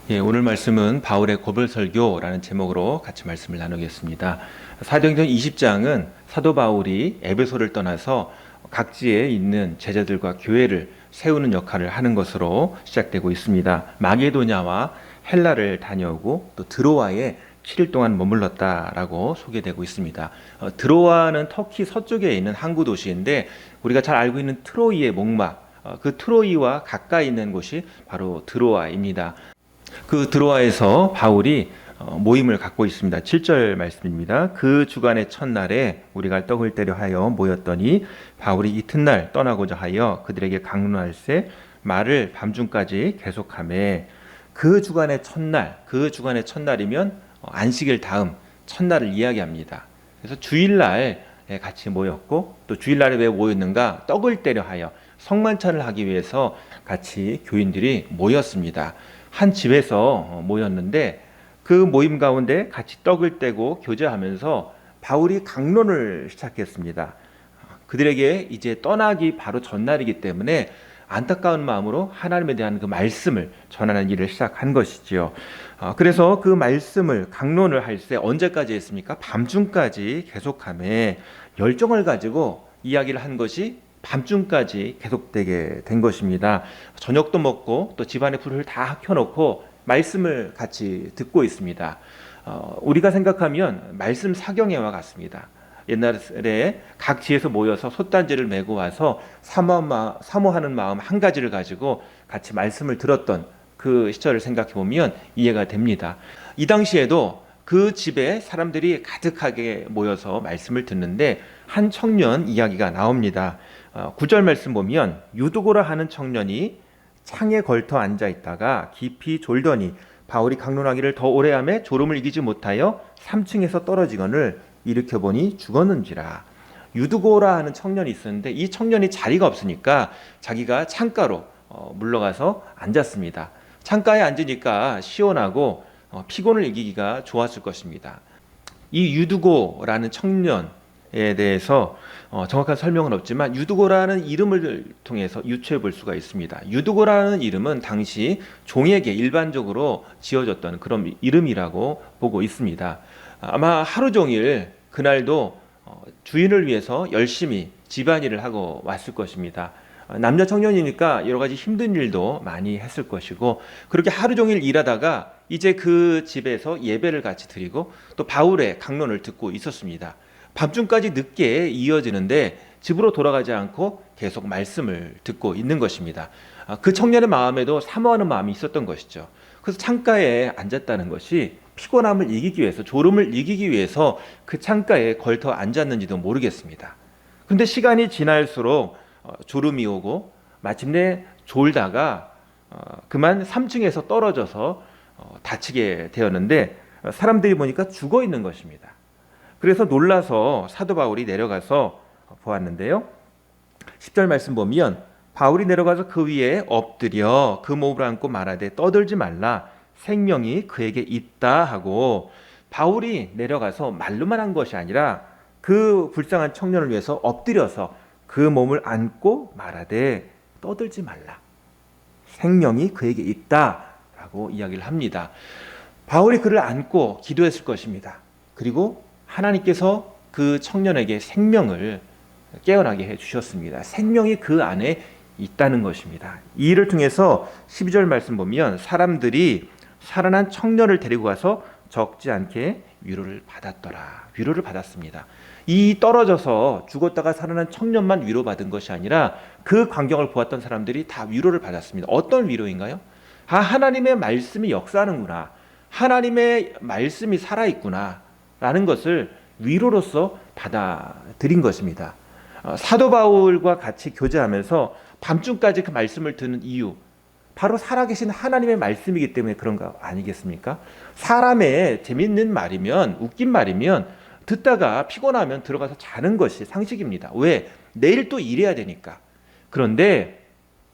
예, 오늘 말씀은 바울의 고별설교라는 제목으로 같이 말씀을 나누겠습니다. 사도행전 20장은 사도 바울이 에베소를 떠나서 각지에 있는 제자들과 교회를 세우는 역할을 하는 것으로 시작되고 있습니다. 마게도냐와 헬라를 다녀오고 또 드로아에 7일 동안 머물렀다라고 소개되고 있습니다. 드로아는 터키 서쪽에 있는 항구 도시인데 우리가 잘 알고 있는 트로이의 목막, 그 트로이와 가까이 있는 곳이 바로 드로아입니다. 그 드로아에서 바울이 모임을 갖고 있습니다. 7절 말씀입니다. 그 주간의 첫날에 우리가 떡을 떼려 하여 모였더니 바울이 이튿날 떠나고자 하여 그들에게 강론할세 말을 밤중까지 계속하매. 그 주간의 첫날, 그 주간의 첫날이면 안식일 다음 첫날을 이야기합니다. 그래서 주일날 같이 모였고, 또 주일날에 왜 모였는가? 떡을 떼려 하여 성만찬을 하기 위해서 같이 교인들이 모였습니다. 한 집에서 모였는데 그 모임 가운데 같이 떡을 떼고 교제하면서 바울이 강론을 시작했습니다. 그들에게 이제 떠나기 바로 전날이기 때문에 안타까운 마음으로 하나님에 대한 그 말씀을 전하는 일을 시작한 것이지요. 그래서 그 말씀을 강론을 할 때 언제까지 했습니까? 밤중까지 계속하며 열정을 가지고 이야기를 한 것이 밤중까지 계속되게 된 것입니다. 저녁도 먹고 또 집안의 불을 다 켜놓고 말씀을 같이 듣고 있습니다. 우리가 생각하면 말씀 사경회와 같습니다. 옛날에 각 지에서 모여서 솥단지를 메고 와서 사모하는 마음 한 가지를 가지고 같이 말씀을 들었던 그 시절을 생각해 보면 이해가 됩니다. 이 당시에도 그 집에 사람들이 가득하게 모여서 말씀을 듣는데 한 청년 이야기가 나옵니다. 9절 말씀 보면 유두고라 하는 청년이 창에 걸터 앉아 있다가 깊이 졸더니 바울이 강론하기를 더 오래 하매 졸음을 이기지 못하여 3층에서 떨어지거늘 일으켜보니 죽었는지라. 유두고라 하는 청년이 있었는데 이 청년이 자리가 없으니까 자기가 창가로 물러가서 앉았습니다. 창가에 앉으니까 시원하고 피곤을 이기기가 좋았을 것입니다. 이 유두고라는 청년에 대해서 정확한 설명은 없지만 유두고라는 이름을 통해서 유추해 볼 수가 있습니다. 유두고라는 이름은 당시 종에게 일반적으로 지어졌던 그런 이름이라고 보고 있습니다. 아마 하루 종일 그날도 주인을 위해서 열심히 집안일을 하고 왔을 것입니다. 남자 청년이니까 여러 가지 힘든 일도 많이 했을 것이고 그렇게 하루 종일 일하다가 이제 그 집에서 예배를 같이 드리고 또 바울의 강론을 듣고 있었습니다. 밤중까지 늦게 이어지는데 집으로 돌아가지 않고 계속 말씀을 듣고 있는 것입니다. 그 청년의 마음에도 사모하는 마음이 있었던 것이죠. 그래서 창가에 앉았다는 것이 피곤함을 이기기 위해서, 졸음을 이기기 위해서 그 창가에 걸터 앉았는지도 모르겠습니다. 그런데 시간이 지날수록 졸음이 오고 마침내 졸다가 그만 3층에서 떨어져서 다치게 되었는데 사람들이 보니까 죽어 있는 것입니다. 그래서 놀라서 사도 바울이 내려가서 보았는데요. 10절 말씀 보면 바울이 내려가서 그 위에 엎드려 그 몸을 안고 말하되 떠들지 말라 생명이 그에게 있다 하고 바울이 내려가서 말로만 한 것이 아니라 그 불쌍한 청년을 위해서 엎드려서 그 몸을 안고 말하되 떠들지 말라 생명이 그에게 있다라고 이야기를 합니다. 바울이 그를 안고 기도했을 것입니다. 그리고 하나님께서 그 청년에게 생명을 깨어나게 해주셨습니다. 생명이 그 안에 있다는 것입니다. 이 일을 통해서 12절 말씀 보면 사람들이 살아난 청년을 데리고 가서 적지 않게 위로를 받았더라. 위로를 받았습니다. 이 떨어져서 죽었다가 살아난 청년만 위로받은 것이 아니라 그 광경을 보았던 사람들이 다 위로를 받았습니다. 어떤 위로인가요? 하나님의 말씀이 역사하는구나. 하나님의 말씀이 살아있구나. 라는 것을 위로로서 받아들인 것입니다. 사도 바울과 같이 교제하면서 밤중까지 그 말씀을 듣는 이유, 바로 살아계신 하나님의 말씀이기 때문에 그런 거 아니겠습니까? 사람의 재밌는 말이면, 웃긴 말이면 듣다가 피곤하면 들어가서 자는 것이 상식입니다. 왜? 내일 또 일해야 되니까. 그런데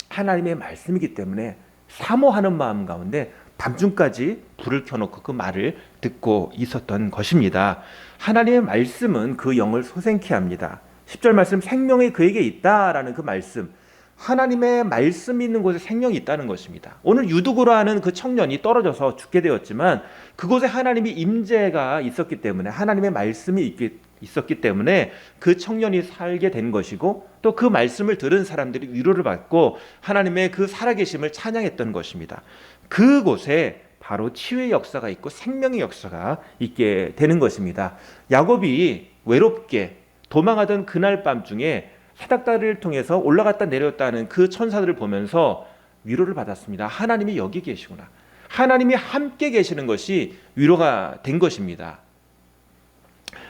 하나님의 말씀이기 때문에 사모하는 마음 가운데 밤중까지 불을 켜놓고 그 말을 듣고 있었던 것입니다. 하나님의 말씀은 그 영을 소생케 합니다. 10절 말씀 생명이 그에게 있다라는 그 말씀, 하나님의 말씀이 있는 곳에 생명이 있다는 것입니다. 오늘 유두고로 하는 그 청년이 떨어져서 죽게 되었지만 그곳에 하나님의 임재가 있었기 때문에, 하나님의 말씀이 있었기 때문에 그 청년이 살게 된 것이고, 또 그 말씀을 들은 사람들이 위로를 받고 하나님의 그 살아계심을 찬양했던 것입니다. 그곳에 바로 치유의 역사가 있고 생명의 역사가 있게 되는 것입니다. 야곱이 외롭게 도망하던 그날 밤중에 사닥다리를 통해서 올라갔다 내려왔다는 그 천사들을 보면서 위로를 받았습니다. 하나님이 여기 계시구나. 하나님이 함께 계시는 것이 위로가 된 것입니다.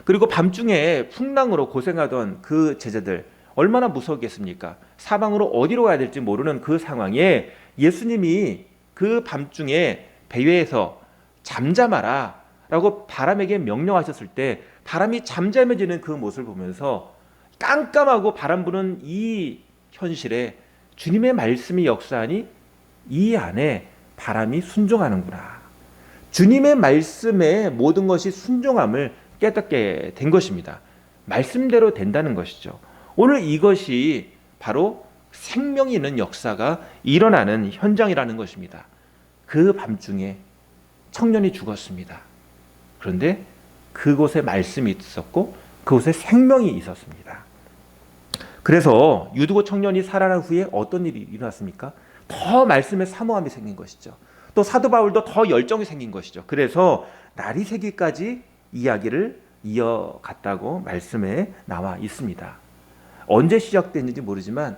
그리고 밤중에 풍랑으로 고생하던 그 제자들 얼마나 무서웠겠습니까? 사방으로 어디로 가야 될지 모르는 그 상황에 예수님이 그 밤중에 배회에서 잠잠하라 라고 바람에게 명령하셨을 때 바람이 잠잠해지는 그 모습을 보면서 깜깜하고 바람 부는 이 현실에 주님의 말씀이 역사하니 이 안에 바람이 순종하는구나. 주님의 말씀에 모든 것이 순종함을 깨닫게 된 것입니다. 말씀대로 된다는 것이죠. 오늘 이것이 바로 생명이 있는 역사가 일어나는 현장이라는 것입니다. 그 밤중에 청년이 죽었습니다. 그런데 그곳에 말씀이 있었고 그곳에 생명이 있었습니다. 그래서 유두고 청년이 살아난 후에 어떤 일이 일어났습니까? 더 말씀에 사모함이 생긴 것이죠. 또 사도 바울도 더 열정이 생긴 것이죠. 그래서 날이 새기까지 이야기를 이어갔다고 말씀에 나와 있습니다. 언제 시작됐는지 모르지만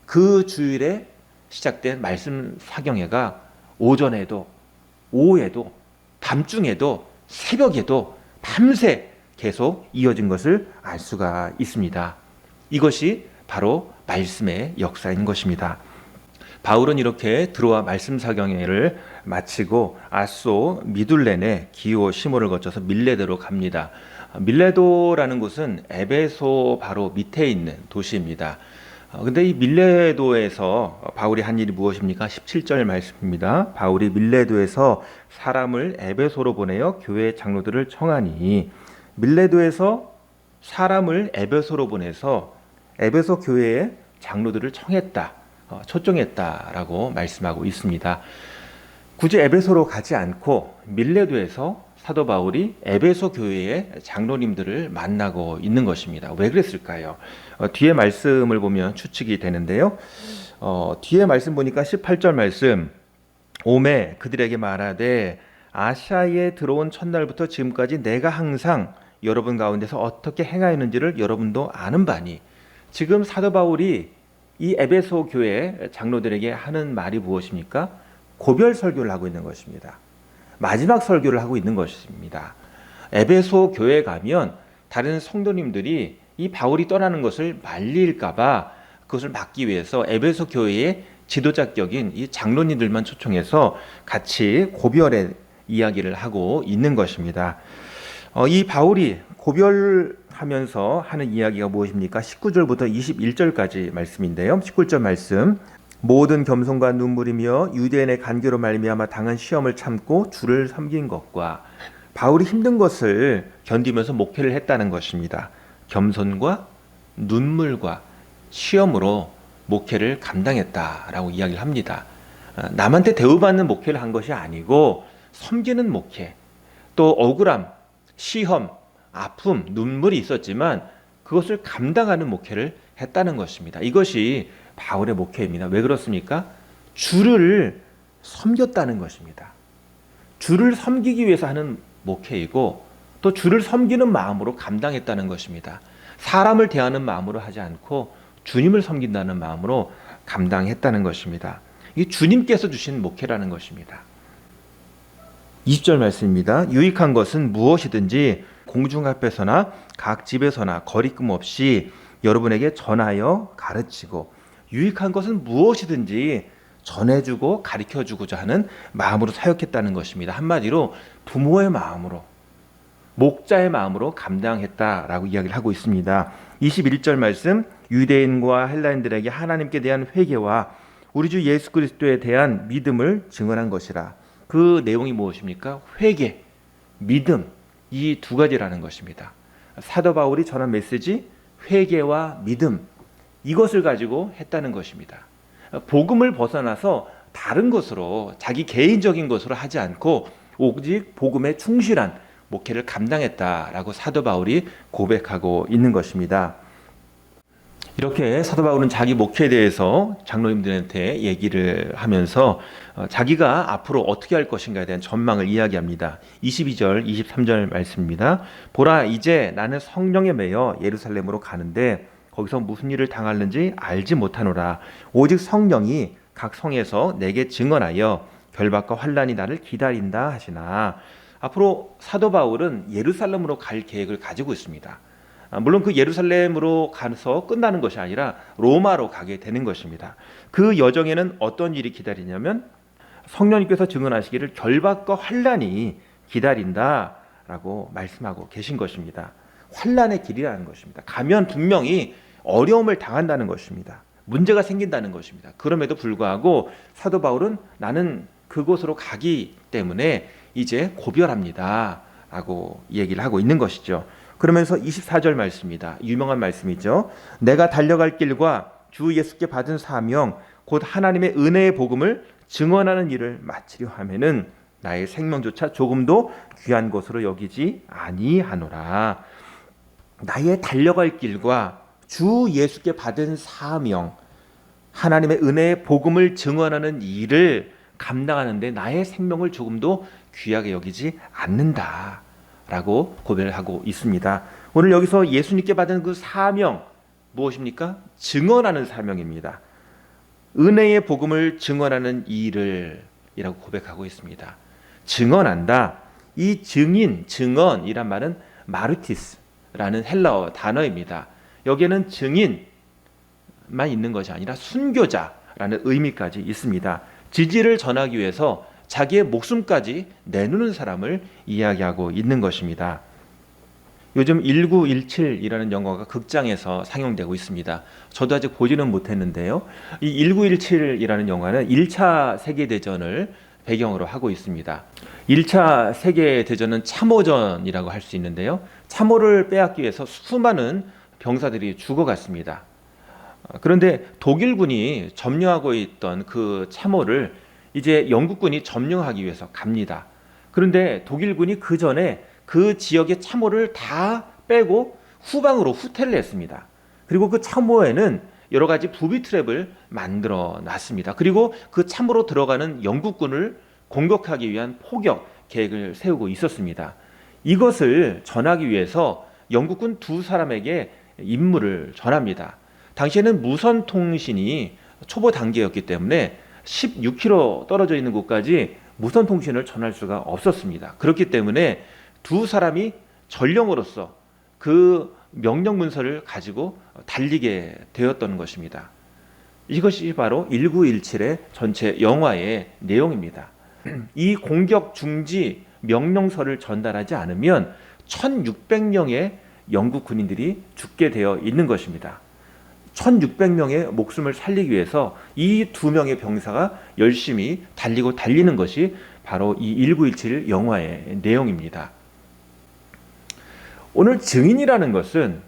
그 주일에 시작된 말씀 사경회가 오전에도 오후에도 밤중에도 새벽에도 밤새 계속 이어진 것을 알 수가 있습니다. 이것이 바로 말씀의 역사인 것입니다. 바울은 이렇게 들어와 말씀 사경회를 마치고 아소 미둘렌의 기호 시모를 거쳐서 밀레도로 갑니다. 밀레도라는 곳은 에베소 바로 밑에 있는 도시입니다. 근데 이 밀레도에서 바울이 한 일이 무엇입니까? 17절 말씀입니다. 바울이 밀레도에서 사람을 에베소로 보내어 교회 장로들을 청하니, 밀레도에서 사람을 에베소로 보내서 에베소 교회의 장로들을 청했다, 초청했다라고 말씀하고 있습니다. 굳이 에베소로 가지 않고 밀레도에서 사도 바울이 에베소 교회의 장로님들을 만나고 있는 것입니다. 왜 그랬을까요? 뒤에 말씀을 보면 추측이 되는데요. 뒤에 말씀 보니까 18절 말씀, 오매 그들에게 말하되 아시아에 들어온 첫날부터 지금까지 내가 항상 여러분 가운데서 어떻게 행하였는지를 여러분도 아는 바니, 지금 사도 바울이 이 에베소 교회 장로들에게 하는 말이 무엇입니까? 고별 설교를 하고 있는 것입니다. 마지막 설교를 하고 있는 것입니다. 에베소 교회에 가면 다른 성도님들이 이 바울이 떠나는 것을 말릴까봐 그것을 막기 위해서 에베소 교회의 지도자격인 이 장로님들만 초청해서 같이 고별의 이야기를 하고 있는 것입니다. 이 바울이 고별하면서 하는 이야기가 무엇입니까? 19절부터 21절까지 말씀인데요. 19절 말씀, 모든 겸손과 눈물이며 유대인의 간교로 말미암아 당한 시험을 참고 주를 섬긴 것과, 바울이 힘든 것을 견디면서 목회를 했다는 것입니다. 겸손과 눈물과 시험으로 목회를 감당했다라고 이야기를 합니다. 남한테 대우받는 목회를 한 것이 아니고 섬기는 목회, 또 억울함, 시험, 아픔, 눈물이 있었지만 그것을 감당하는 목회를 했다는 것입니다. 이것이 바울의 목회입니다. 왜 그렇습니까? 주를 섬겼다는 것입니다. 주를 섬기기 위해서 하는 목회이고, 또 주를 섬기는 마음으로 감당했다는 것입니다. 사람을 대하는 마음으로 하지 않고 주님을 섬긴다는 마음으로 감당했다는 것입니다. 이게 주님께서 주신 목회라는 것입니다. 20절 말씀입니다. 유익한 것은 무엇이든지 공중 앞에서나 각 집에서나 거리낌 없이 여러분에게 전하여 가르치고, 유익한 것은 무엇이든지 전해주고 가르쳐주고자 하는 마음으로 사역했다는 것입니다. 한마디로 부모의 마음으로, 목자의 마음으로 감당했다라고 이야기를 하고 있습니다. 21절 말씀, 유대인과 헬라인들에게 하나님께 대한 회개와 우리 주 예수 그리스도에 대한 믿음을 증언한 것이라. 그 내용이 무엇입니까? 회개, 믿음, 이 두 가지라는 것입니다. 사도 바울이 전한 메시지, 회개와 믿음, 이것을 가지고 했다는 것입니다. 복음을 벗어나서 다른 것으로, 자기 개인적인 것으로 하지 않고 오직 복음에 충실한 목회를 감당했다라고 사도 바울이 고백하고 있는 것입니다. 이렇게 사도 바울은 자기 목회에 대해서 장로님들한테 얘기를 하면서 자기가 앞으로 어떻게 할 것인가에 대한 전망을 이야기합니다. 22절, 23절 말씀입니다. 보라, 이제 나는 성령에 매여 예루살렘으로 가는데 거기서 무슨 일을 당하는지 알지 못하노라. 오직 성령이 각 성에서 내게 증언하여 결박과 환난이 나를 기다린다 하시나. 앞으로 사도 바울은 예루살렘으로 갈 계획을 가지고 있습니다. 물론 그 예루살렘으로 가서 끝나는 것이 아니라 로마로 가게 되는 것입니다. 그 여정에는 어떤 일이 기다리냐면 성령님께서 증언하시기를 결박과 환난이 기다린다라고 말씀하고 계신 것입니다. 환난의 길이라는 것입니다. 가면 분명히 어려움을 당한다는 것입니다. 문제가 생긴다는 것입니다. 그럼에도 불구하고 사도 바울은 나는 그곳으로 가기 때문에 이제 고별합니다 라고 얘기를 하고 있는 것이죠. 그러면서 24절 말씀입니다. 유명한 말씀이죠. 내가 달려갈 길과 주 예수께 받은 사명 곧 하나님의 은혜의 복음을 증언하는 일을 마치려 하면은 나의 생명조차 조금도 귀한 것으로 여기지 아니하노라. 나의 달려갈 길과 주 예수께 받은 사명, 하나님의 은혜의 복음을 증언하는 일을 감당하는데 나의 생명을 조금도 귀하게 여기지 않는다 라고 고백을 하고 있습니다. 오늘 여기서 예수님께 받은 그 사명 무엇입니까? 증언하는 사명입니다. 은혜의 복음을 증언하는 일을 이라고 고백하고 있습니다. 증언한다. 이 증인, 증언이란 말은 마르티스라는 헬라어 단어입니다. 여기에는 증인만 있는 것이 아니라 순교자라는 의미까지 있습니다. 진리를 전하기 위해서 자기의 목숨까지 내놓는 사람을 이야기하고 있는 것입니다. 요즘 1917이라는 영화가 극장에서 상영되고 있습니다. 저도 아직 보지는 못했는데요. 이 1917이라는 영화는 1차 세계대전을 배경으로 하고 있습니다. 1차 세계대전은 참호전이라고 할 수 있는데요. 참호를 빼앗기 위해서 수많은 병사들이 죽어갔습니다. 그런데 독일군이 점령하고 있던 그 참호를 이제 영국군이 점령하기 위해서 갑니다. 그런데 독일군이 그 전에 그 지역의 참호를 다 빼고 후방으로 후퇴를 했습니다. 그리고 그 참호에는 여러 가지 부비 트랩을 만들어 놨습니다. 그리고 그 참호로 들어가는 영국군을 공격하기 위한 포격 계획을 세우고 있었습니다. 이것을 전하기 위해서 영국군 두 사람에게 임무를 전합니다. 당시에는 무선 통신이 초보 단계였기 때문에 16km 떨어져 있는 곳까지 무선 통신을 전할 수가 없었습니다. 그렇기 때문에 두 사람이 전령으로서 그 명령 문서를 가지고 달리게 되었던 것입니다. 이것이 바로 1917의 전체 영화의 내용입니다. 이 공격 중지 명령서를 전달하지 않으면 1600명의 영국 군인들이 죽게 되어 있는 것입니다. 1600명의 목숨을 살리기 위해서 이 두 명의 병사가 열심히 달리는 것이 바로 이 1917 영화의 내용입니다. 오늘 증인이라는 것은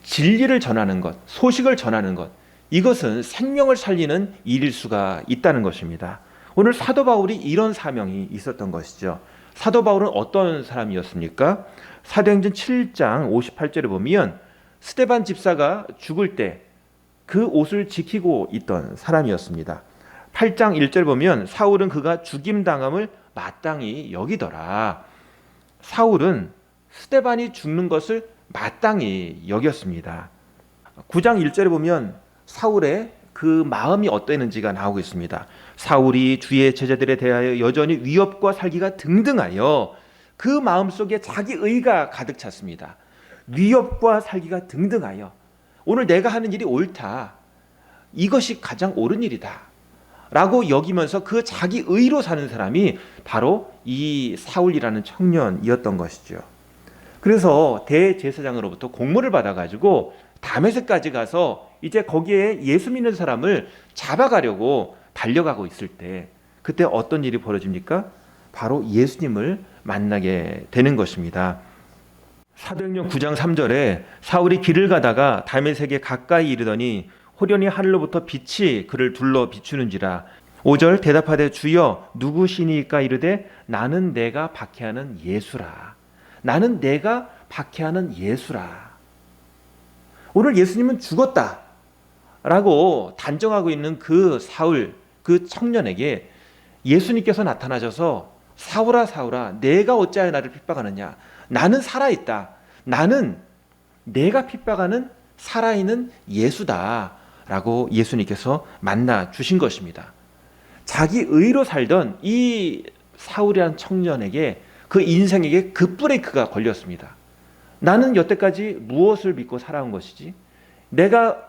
진리를 전하는 것, 소식을 전하는 것, 이것은 생명을 살리는 일일 수가 있다는 것입니다. 오늘 사도 바울이 이런 사명이 있었던 것이죠. 사도 바울은 어떤 사람이었습니까? 사도행전 7장 58절에 보면 스데반 집사가 죽을 때 그 옷을 지키고 있던 사람이었습니다. 8장 1절 보면 사울은 그가 죽임당함을 마땅히 여기더라. 사울은 스데반이 죽는 것을 마땅히 여겼습니다. 9장 1절에 보면 사울의 그 마음이 어땠는지가 나오고 있습니다. 사울이 주의 제자들에 대하여 여전히 위협과 살기가 등등하여 그 마음속에 자기 의가 가득 찼습니다. 위협과 살기가 등등하여 오늘 내가 하는 일이 옳다. 이것이 가장 옳은 일이다. 라고 여기면서 그 자기 의로 사는 사람이 바로 이 사울이라는 청년이었던 것이죠. 그래서 대제사장으로부터 공모를 받아가지고 다메섹까지 가서 이제 거기에 예수 믿는 사람을 잡아가려고 달려가고 있을 때 그때 어떤 일이 벌어집니까? 바로 예수님을 만나게 되는 것입니다. 사도행전 9장 3절에 사울이 길을 가다가 다메섹에 가까이 이르더니 호련히 하늘로부터 빛이 그를 둘러 비추는지라. 5절 대답하되 주여 누구시니까 이르되 나는 내가 박해하는 예수라. 나는 내가 박해하는 예수라. 오늘 예수님은 죽었다 라고 단정하고 있는 그 사울, 그 청년에게 예수님께서 나타나셔서 사울아 사울아 내가 어찌하여 나를 핍박하느냐. 나는 살아있다. 나는 내가 핍박하는 살아있는 예수다 라고 예수님께서 만나 주신 것입니다. 자기 의로 살던 이 사울이라는 청년에게 그 인생에게 급브레이크가 걸렸습니다. 나는 여태까지 무엇을 믿고 살아온 것이지? 내가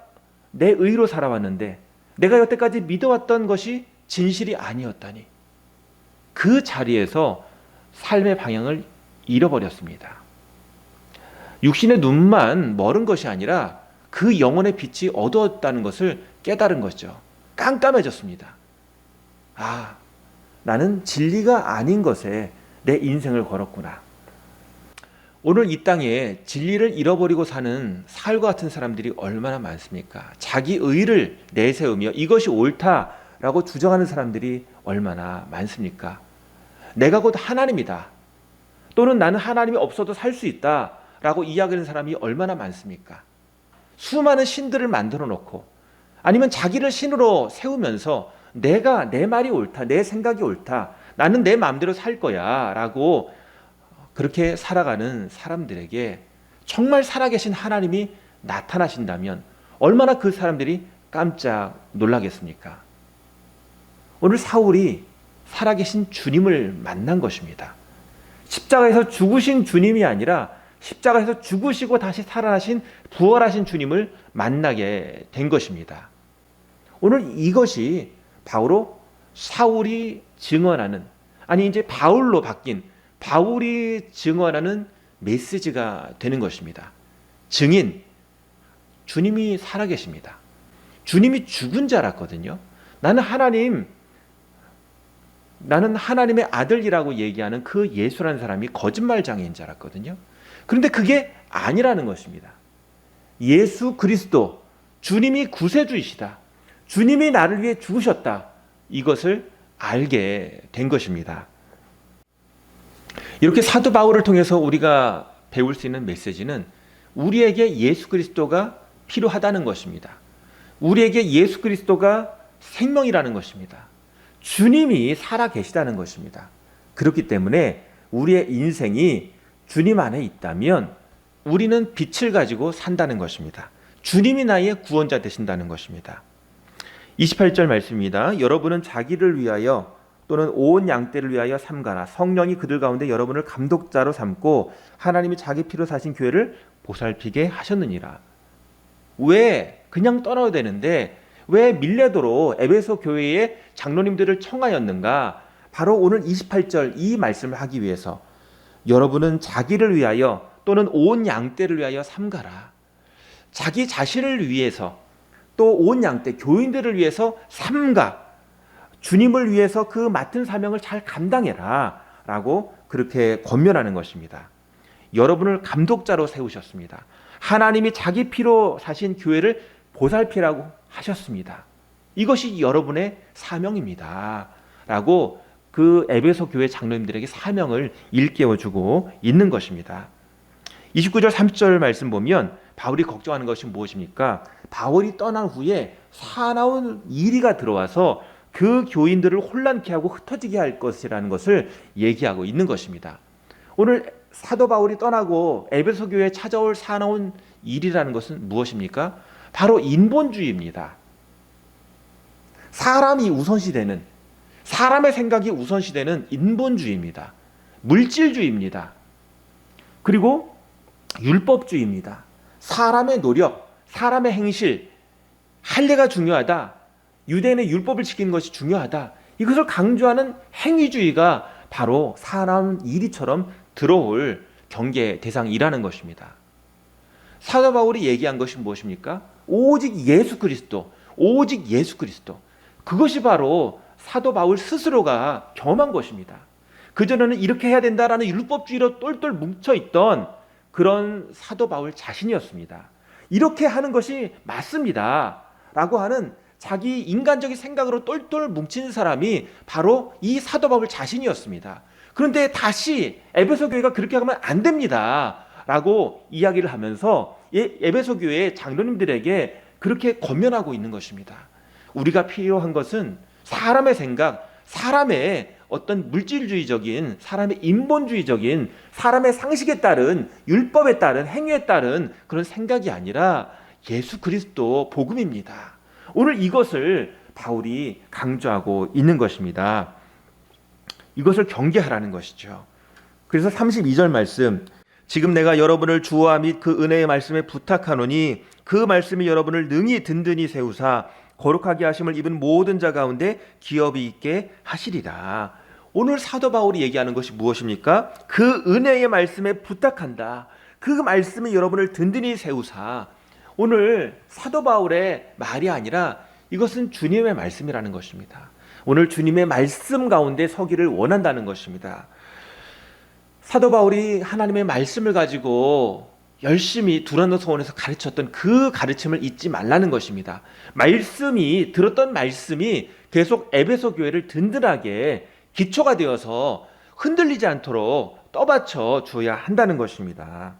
내 의로 살아왔는데 내가 여태까지 믿어왔던 것이 진실이 아니었다니. 그 자리에서 삶의 방향을 잃어버렸습니다. 육신의 눈만 멀은 것이 아니라 그 영혼의 빛이 어두웠다는 것을 깨달은 거죠. 깜깜해졌습니다. 아, 나는 진리가 아닌 것에 내 인생을 걸었구나. 오늘 이 땅에 진리를 잃어버리고 사는 사울과 같은 사람들이 얼마나 많습니까? 자기 의를 내세우며 이것이 옳다라고 주장하는 사람들이 얼마나 많습니까? 내가 곧 하나님이다. 또는 나는 하나님이 없어도 살 수 있다라고 이야기하는 사람이 얼마나 많습니까? 수많은 신들을 만들어 놓고 아니면 자기를 신으로 세우면서 내가 내 말이 옳다, 내 생각이 옳다, 나는 내 마음대로 살 거야 라고 그렇게 살아가는 사람들에게 정말 살아계신 하나님이 나타나신다면 얼마나 그 사람들이 깜짝 놀라겠습니까? 오늘 사울이 살아계신 주님을 만난 것입니다. 십자가에서 죽으신 주님이 아니라 십자가에서 죽으시고 다시 살아나신 부활하신 주님을 만나게 된 것입니다. 오늘 이것이 바로 사울이 증언하는, 아니 이제 바울로 바뀐 바울이 증언하는 메시지가 되는 것입니다. 증인, 주님이 살아계십니다. 주님이 죽은 줄 알았거든요. 나는 하나님의 아들이라고 얘기하는 그 예수라는 사람이 거짓말장애인 줄 알았거든요. 그런데 그게 아니라는 것입니다. 예수 그리스도, 주님이 구세주이시다. 주님이 나를 위해 죽으셨다. 이것을 알게 된 것입니다. 이렇게 사도 바울을 통해서 우리가 배울 수 있는 메시지는 우리에게 예수 그리스도가 필요하다는 것입니다. 우리에게 예수 그리스도가 생명이라는 것입니다. 주님이 살아 계시다는 것입니다. 그렇기 때문에 우리의 인생이 주님 안에 있다면 우리는 빛을 가지고 산다는 것입니다. 주님이 나의 구원자 되신다는 것입니다. 28절 말씀입니다. 여러분은 자기를 위하여 또는 온 양떼를 위하여 삼가라. 성령이 그들 가운데 여러분을 감독자로 삼고 하나님이 자기 피로 사신 교회를 보살피게 하셨느니라. 왜 그냥 떠나야 되는데 왜 밀레도로 에베소 교회의 장로님들을 청하였는가? 바로 오늘 28절 이 말씀을 하기 위해서 여러분은 자기를 위하여 또는 온 양떼를 위하여 삼가라. 자기 자신을 위해서 또 온 양떼 교인들을 위해서 삼가. 주님을 위해서 그 맡은 사명을 잘 감당해라 라고 그렇게 권면하는 것입니다. 여러분을 감독자로 세우셨습니다. 하나님이 자기 피로 사신 교회를 보살피라고 하셨습니다. 이것이 여러분의 사명입니다 라고 그 에베소 교회 장로님들에게 사명을 일깨워주고 있는 것입니다. 29절 30절 말씀 보면 바울이 걱정하는 것이 무엇입니까? 바울이 떠난 후에 사나운 이리가 들어와서 그 교인들을 혼란케 하고 흩어지게 할 것이라는 것을 얘기하고 있는 것입니다. 오늘 사도 바울이 떠나고 에베소 교회에 찾아올 사나운 일이라는 것은 무엇입니까? 바로 인본주의입니다. 사람이 우선시되는, 사람의 생각이 우선시되는 인본주의입니다. 물질주의입니다. 그리고 율법주의입니다. 사람의 노력, 사람의 행실, 할례가 중요하다. 유대인의 율법을 지키는 것이 중요하다. 이것을 강조하는 행위주의가 바로 사나운 이리처럼 들어올 경계 대상이라는 것입니다. 사도 바울이 얘기한 것이 무엇입니까? 오직 예수 그리스도, 오직 예수 그리스도. 그것이 바로 사도 바울 스스로가 경험한 것입니다. 그전에는 이렇게 해야 된다라는 율법주의로 똘똘 뭉쳐있던 그런 사도 바울 자신이었습니다. 이렇게 하는 것이 맞습니다 라고 하는 자기 인간적인 생각으로 똘똘 뭉친 사람이 바로 이 사도 바울 자신이었습니다. 그런데 다시 에베소 교회가 그렇게 하면 안 됩니다 라고 이야기를 하면서 에베소 교회의 장로님들에게 그렇게 권면하고 있는 것입니다. 우리가 필요한 것은 사람의 생각, 사람의 어떤 물질주의적인, 사람의 인본주의적인, 사람의 상식에 따른, 율법에 따른, 행위에 따른 그런 생각이 아니라 예수 그리스도 복음입니다. 오늘 이것을 바울이 강조하고 있는 것입니다. 이것을 경계하라는 것이죠. 그래서 32절 말씀, 지금 내가 여러분을 주와 및 그 은혜의 말씀에 부탁하노니 그 말씀이 여러분을 능히 든든히 세우사 거룩하게 하심을 입은 모든 자 가운데 기업이 있게 하시리라. 오늘 사도 바울이 얘기하는 것이 무엇입니까? 그 은혜의 말씀에 부탁한다. 그 말씀이 여러분을 든든히 세우사. 오늘 사도 바울의 말이 아니라 이것은 주님의 말씀이라는 것입니다. 오늘 주님의 말씀 가운데 서기를 원한다는 것입니다. 사도 바울이 하나님의 말씀을 가지고 열심히 두란노 서원에서 가르쳤던 그 가르침을 잊지 말라는 것입니다. 들었던 말씀이 계속 에베소 교회를 든든하게 기초가 되어서 흔들리지 않도록 떠받쳐 주어야 한다는 것입니다.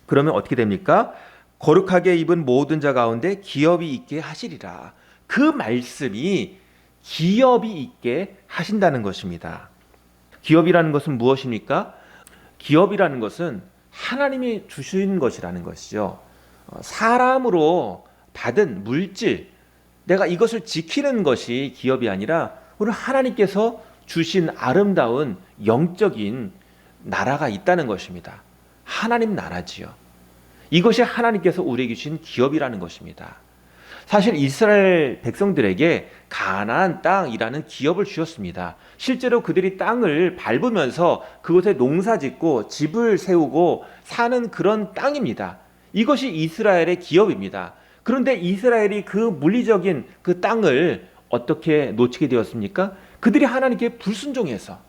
그러면 어떻게 됩니까? 거룩하게 입은 모든 자 가운데 기업이 있게 하시리라. 그 말씀이 기업이 있게 하신다는 것입니다. 기업이라는 것은 무엇입니까? 기업이라는 것은 하나님이 주신 것이라는 것이죠. 사람으로 받은 물질, 내가 이것을 지키는 것이 기업이 아니라 오늘 하나님께서 주신 아름다운 영적인 나라가 있다는 것입니다. 하나님 나라지요. 이것이 하나님께서 우리에게 주신 기업이라는 것입니다. 사실 이스라엘 백성들에게 가나안 땅이라는 기업을 주셨습니다. 실제로 그들이 땅을 밟으면서 그곳에 농사짓고 집을 세우고 사는 그런 땅입니다. 이것이 이스라엘의 기업입니다. 그런데 이스라엘이 그 물리적인 그 땅을 어떻게 놓치게 되었습니까? 그들이 하나님께 불순종해서,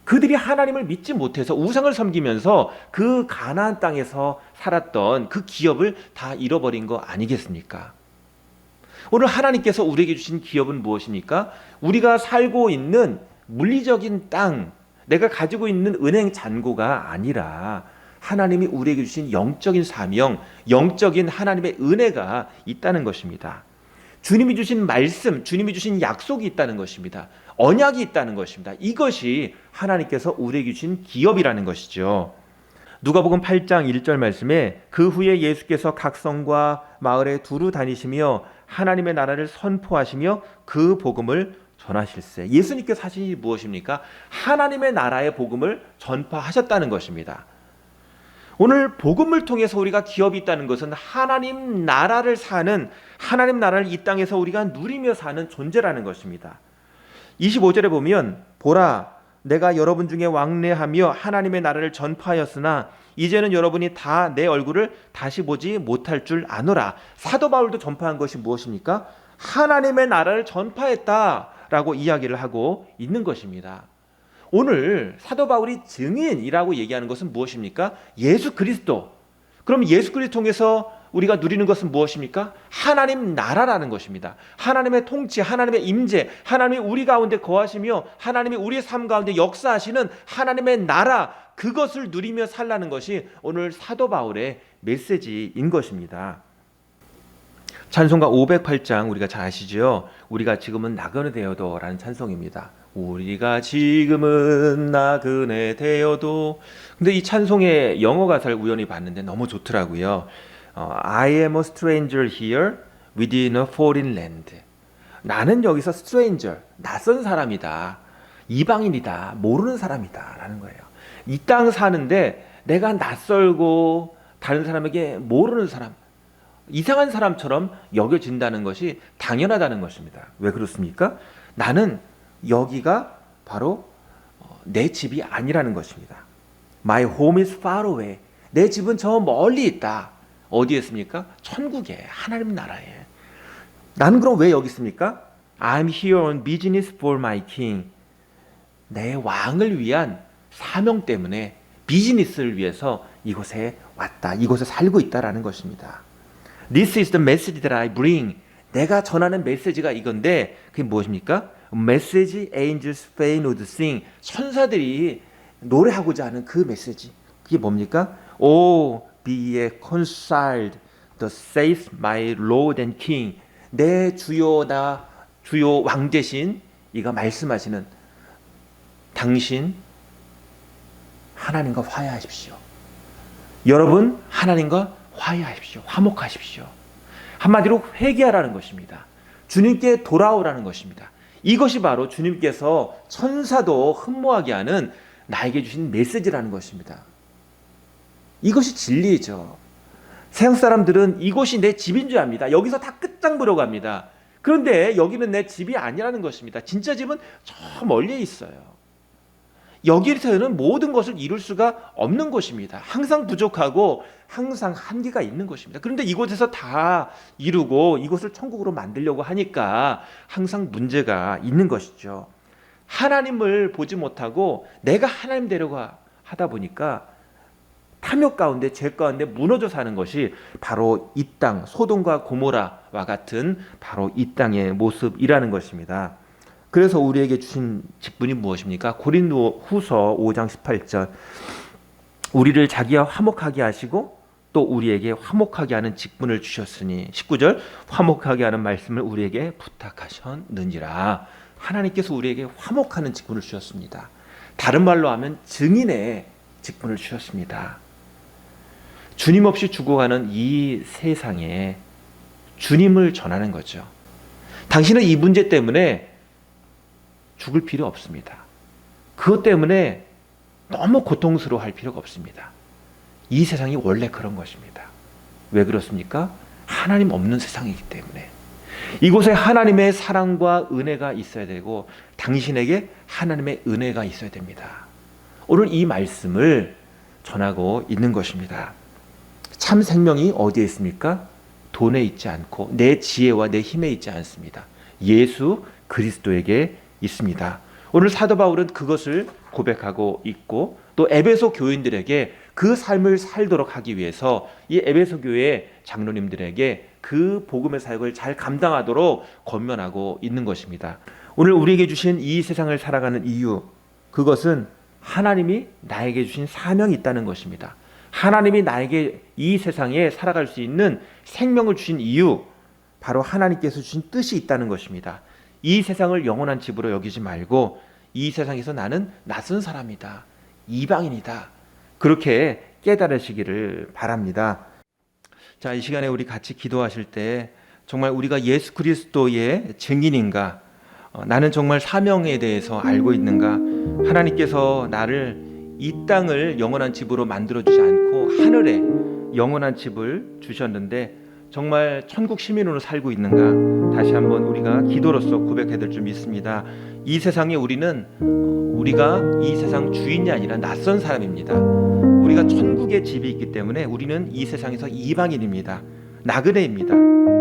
그들이 하나님을 믿지 못해서 우상을 섬기면서 그 가나안 땅에서 살았던 그 기업을 다 잃어버린 거 아니겠습니까? 오늘 하나님께서 우리에게 주신 기업은 무엇입니까? 우리가 살고 있는 물리적인 땅, 내가 가지고 있는 은행 잔고가 아니라 하나님이 우리에게 주신 영적인 사명, 영적인 하나님의 은혜가 있다는 것입니다. 주님이 주신 말씀, 주님이 주신 약속이 있다는 것입니다. 언약이 있다는 것입니다. 이것이 하나님께서 우리에게 주신 기업이라는 것이죠. 누가복음 8장 1절 말씀에 그 후에 예수께서 각 성과 마을에 두루 다니시며 하나님의 나라를 선포하시며 그 복음을 전하실세. 예수님께서 하신 일이 무엇입니까? 하나님의 나라의 복음을 전파하셨다는 것입니다. 오늘 복음을 통해서 우리가 기업이 있다는 것은 하나님 나라를 사는, 하나님 나라를 이 땅에서 우리가 누리며 사는 존재라는 것입니다. 25절에 보면 보라 내가 여러분 중에 왕래하며 하나님의 나라를 전파하였으나 이제는 여러분이 다 내 얼굴을 다시 보지 못할 줄 아노라. 사도 바울도 전파한 것이 무엇입니까? 하나님의 나라를 전파했다라고 이야기를 하고 있는 것입니다. 오늘 사도 바울이 증인이라고 얘기하는 것은 무엇입니까? 예수 그리스도. 그럼 예수 그리스도 통해서 우리가 누리는 것은 무엇입니까? 하나님 나라라는 것입니다. 하나님의 통치, 하나님의 임재, 하나님이 우리 가운데 거하시며 하나님이 우리의 삶 가운데 역사하시는 하나님의 나라, 그것을 누리며 살라는 것이 오늘 사도 바울의 메시지인 것입니다. 찬송가 508장 우리가 잘 아시죠? 우리가 지금은 나그네 되어도 라는 찬송입니다. 우리가 지금은 나그네 되어도. 근데 이 찬송의 영어 가사를 우연히 봤는데 너무 좋더라고요. I am a stranger here within a foreign land. 나는 여기서 stranger, 낯선 사람이다. 이방인이다. 모르는 사람이다. 라는 거예요. 이 땅 사는데 내가 낯설고 다른 사람에게 모르는 사람, 이상한 사람처럼 여겨진다는 것이 당연하다는 것입니다. 왜 그렇습니까? 나는 여기가 바로 내 집이 아니라는 것입니다. My home is far away. 내 집은 저 멀리 있다. 어디에 있습니까? 천국에, 하나님 나라에. 나는 그럼 왜 여기 있습니까? I'm here on business for my king. 내 왕을 위한 사명 때문에 비즈니스를 위해서 이곳에 왔다. 이곳에 살고 있다라는 것입니다. This is the message that I bring. 내가 전하는 메시지가 이건데 그게 무엇입니까? Message angels fain would sing. 천사들이 노래하고자 하는 그 메시지. 그게 뭡니까? Oh, be ye reconciled, the saith my Lord and King. 내 주요 왕 대신 이가 말씀하시는 당신 하나님과 화해하십시오. 여러분 하나님과 화해하십시오. 화목하십시오. 한마디로 회개하라는 것입니다. 주님께 돌아오라는 것입니다. 이것이 바로 주님께서 천사도 흠모하게 하는 나에게 주신 메시지라는 것입니다. 이것이 진리죠. 세상 사람들은 이곳이 내 집인 줄 압니다. 여기서 다 끝장보러 갑니다. 그런데 여기는 내 집이 아니라는 것입니다. 진짜 집은 저 멀리 있어요. 여기서는 모든 것을 이룰 수가 없는 곳입니다. 항상 부족하고 항상 한계가 있는 것입니다. 그런데 이곳에서 다 이루고 이곳을 천국으로 만들려고 하니까 항상 문제가 있는 것이죠. 하나님을 보지 못하고 내가 하나님 되려고 하다 보니까 탐욕 가운데 죄 가운데 무너져 사는 것이 바로 이 땅 소돔과 고모라와 같은 바로 이 땅의 모습이라는 것입니다. 그래서 우리에게 주신 직분이 무엇입니까? 고린도후서 5장 18절 우리를 자기와 화목하게 하시고 또 우리에게 화목하게 하는 직분을 주셨으니 19절 화목하게 하는 말씀을 우리에게 부탁하셨느니라. 하나님께서 우리에게 화목하는 직분을 주셨습니다. 다른 말로 하면 증인의 직분을 주셨습니다. 주님 없이 죽어가는 이 세상에 주님을 전하는 거죠. 당신은 이 문제 때문에 죽을 필요 없습니다. 그것 때문에 너무 고통스러워할 필요가 없습니다. 이 세상이 원래 그런 것입니다. 왜 그렇습니까? 하나님 없는 세상이기 때문에. 이곳에 하나님의 사랑과 은혜가 있어야 되고 당신에게 하나님의 은혜가 있어야 됩니다. 오늘 이 말씀을 전하고 있는 것입니다. 참 생명이 어디에 있습니까? 돈에 있지 않고 내 지혜와 내 힘에 있지 않습니다. 예수 그리스도에게 있습니다. 오늘 사도 바울은 그것을 고백하고 있고 또 에베소 교인들에게 그 삶을 살도록 하기 위해서 이 에베소 교회 장로님들에게 그 복음의 사역을 잘 감당하도록 권면하고 있는 것입니다. 오늘 우리에게 주신 이 세상을 살아가는 이유, 그것은 하나님이 나에게 주신 사명이 있다는 것입니다. 하나님이 나에게 이 세상에 살아갈 수 있는 생명을 주신 이유, 바로 하나님께서 주신 뜻이 있다는 것입니다. 이 세상을 영원한 집으로 여기지 말고 이 세상에서 나는 낯선 사람이다, 이방인이다, 그렇게 깨달으시기를 바랍니다. 자, 이 시간에 우리 같이 기도하실 때 정말 우리가 예수 그리스도의 증인인가, 나는 정말 사명에 대해서 알고 있는가, 하나님께서 나를 이 땅을 영원한 집으로 만들어주지 않고 하늘에 영원한 집을 주셨는데 정말 천국 시민으로 살고 있는가, 다시 한번 우리가 기도로서 고백해야 될 줄 믿습니다. 이 세상에 우리가 이 세상 주인이 아니라 낯선 사람입니다. 우리가 천국의 집이 있기 때문에 우리는 이 세상에서 이방인입니다. 나그네입니다.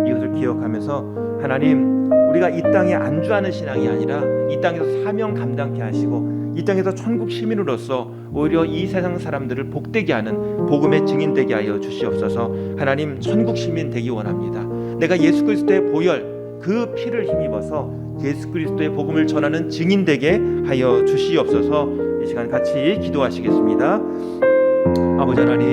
이것을 기억하면서 하나님, 우리가 이 땅에 안주하는 신앙이 아니라 이 땅에서 사명 감당케 하시고 이 땅에서 천국 시민으로서 오히려 이 세상 사람들을 복되게 하는 복음의 증인 되게 하여 주시옵소서. 하나님, 천국 시민 되기 원합니다. 내가 예수 그리스도의 보혈 그 피를 힘입어서 예수 그리스도의 복음을 전하는 증인 되게 하여 주시옵소서. 이 시간 같이 기도하시겠습니다. 아버지 하나님,